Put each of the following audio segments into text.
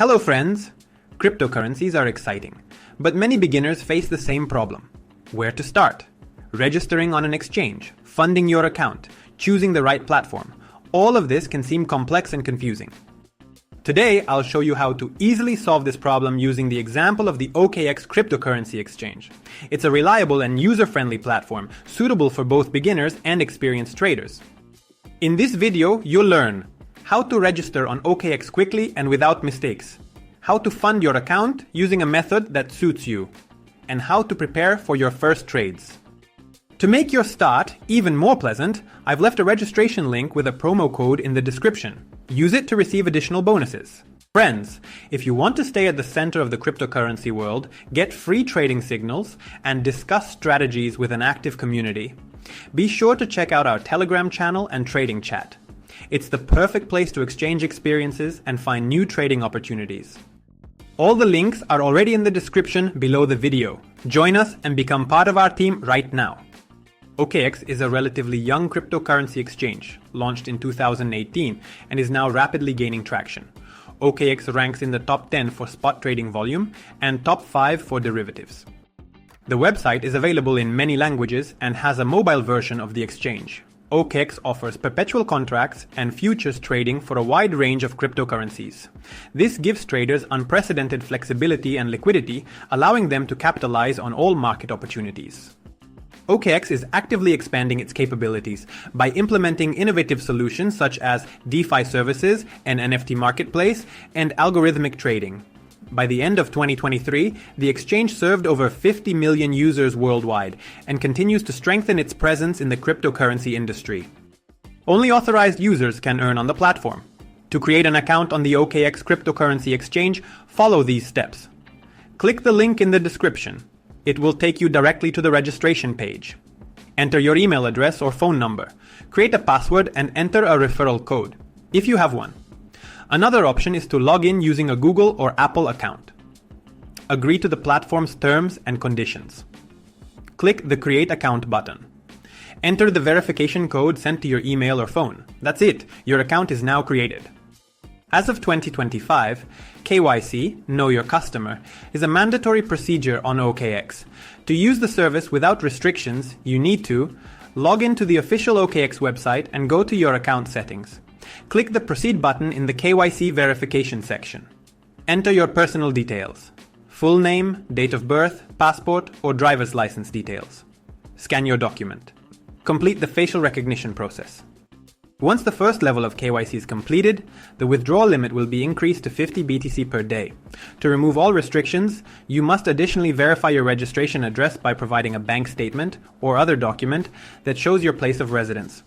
Hello friends! Cryptocurrencies are exciting, but many beginners face the same problem. Where to start? Registering on an exchange, funding your account, choosing the right platform. All of this can seem complex and confusing. Today, I'll show you how to easily solve this problem using the example of the OKX cryptocurrency exchange. It's a reliable and user-friendly platform, suitable for both beginners and experienced traders. In this video, you'll learn how to register on OKX quickly and without mistakes, how to fund your account using a method that suits you, and how to prepare for your first trades. To make your start even more pleasant, I've left a registration link with a promo code in the description. Use it to receive additional bonuses. Friends, if you want to stay at the center of the cryptocurrency world, get free trading signals, and discuss strategies with an active community, be sure to check out our Telegram channel and trading chat. It's the perfect place to exchange experiences and find new trading opportunities. All the links are already in the description below the video. Join us and become part of our team right now. OKX is a relatively young cryptocurrency exchange, launched in 2018 and is now rapidly gaining traction. OKX ranks in the top 10 for spot trading volume and top 5 for derivatives. The website is available in many languages and has a mobile version of the exchange. OKX offers perpetual contracts and futures trading for a wide range of cryptocurrencies. This gives traders unprecedented flexibility and liquidity, allowing them to capitalize on all market opportunities. OKX is actively expanding its capabilities by implementing innovative solutions such as DeFi services, an NFT marketplace, and algorithmic trading. By the end of 2023, the exchange served over 50 million users worldwide and continues to strengthen its presence in the cryptocurrency industry. Only authorized users can earn on the platform. To create an account on the OKX cryptocurrency exchange, follow these steps. Click the link in the description. It will take you directly to the registration page. Enter your email address or phone number. Create a password and enter a referral code, if you have one. Another option is to log in using a Google or Apple account. Agree to the platform's terms and conditions. Click the Create Account button. Enter the verification code sent to your email or phone. That's it, your account is now created. As of 2025, KYC, Know Your Customer, is a mandatory procedure on OKX. To use the service without restrictions, you need to log into the official OKX website and go to your account settings. Click the Proceed button in the KYC verification section. Enter your personal details: full name, date of birth, passport, or driver's license details. Scan your document. Complete the facial recognition process. Once the first level of KYC is completed, the withdrawal limit will be increased to 50 BTC per day. To remove all restrictions, you must additionally verify your registration address by providing a bank statement or other document that shows your place of residence.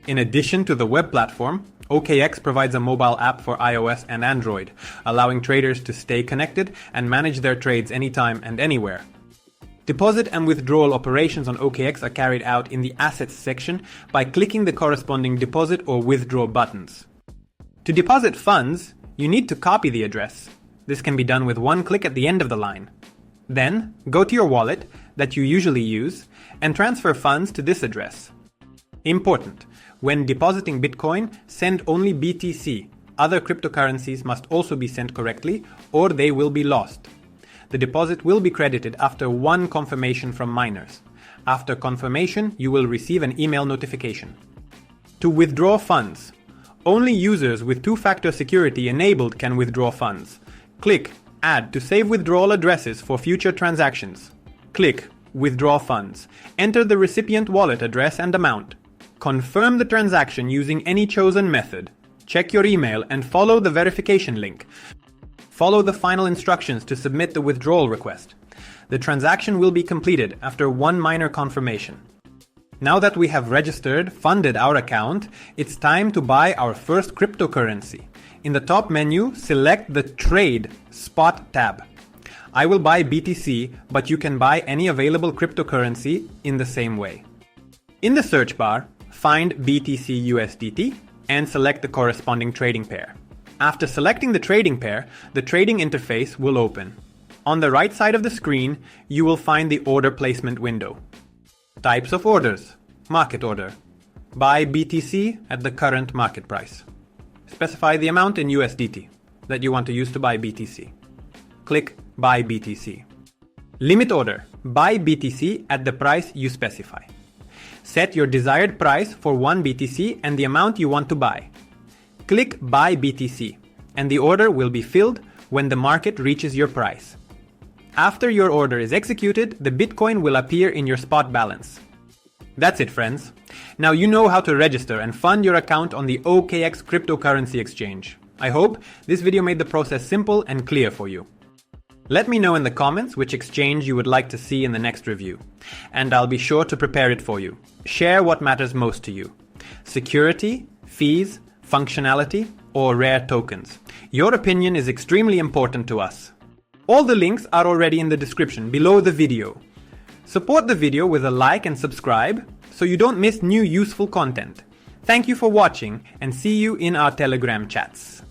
In addition to the web platform, OKX provides a mobile app for iOS and Android, allowing traders to stay connected and manage their trades anytime and anywhere. Deposit and withdrawal operations on OKX are carried out in the Assets section by clicking the corresponding deposit or withdraw buttons. To deposit funds, you need to copy the address. This can be done with one click at the end of the line. Then, go to your wallet that you usually use and transfer funds to this address. Important: when depositing Bitcoin, send only BTC. Other cryptocurrencies must also be sent correctly, or they will be lost. The deposit will be credited after one confirmation from miners. After confirmation, you will receive an email notification. To withdraw funds, only users with two-factor security enabled can withdraw funds. Click Add to save withdrawal addresses for future transactions. Click Withdraw funds. Enter the recipient wallet address and amount. Confirm the transaction using any chosen method. Check your email and follow the verification link. Follow the final instructions to submit the withdrawal request. The transaction will be completed after one miner confirmation. Now that we have registered, funded our account, it's time to buy our first cryptocurrency. In the top menu, select the Trade Spot tab. I will buy BTC, but you can buy any available cryptocurrency in the same way. In the search bar, find BTC USDT and select the corresponding trading pair. After selecting the trading pair, the trading interface will open. On the right side of the screen, you will find the order placement window. Types of orders: market order. Buy BTC at the current market price. Specify the amount in USDT. that you want to use to buy BTC. Click Buy BTC. Limit order. Buy BTC at the price you specify. Set your desired price for 1 BTC and the amount you want to buy. Click Buy BTC, and the order will be filled when the market reaches your price. After your order is executed, the Bitcoin will appear in your spot balance. That's it, friends. Now you know how to register and fund your account on the OKX cryptocurrency exchange. I hope this video made the process simple and clear for you. Let me know in the comments which exchange you would like to see in the next review, and I'll be sure to prepare it for you. Share what matters most to you: security, fees, functionality, or rare tokens. Your opinion is extremely important to us. All the links are already in the description below the video. Support the video with a like and subscribe so you don't miss new useful content. Thank you for watching and see you in our Telegram chats.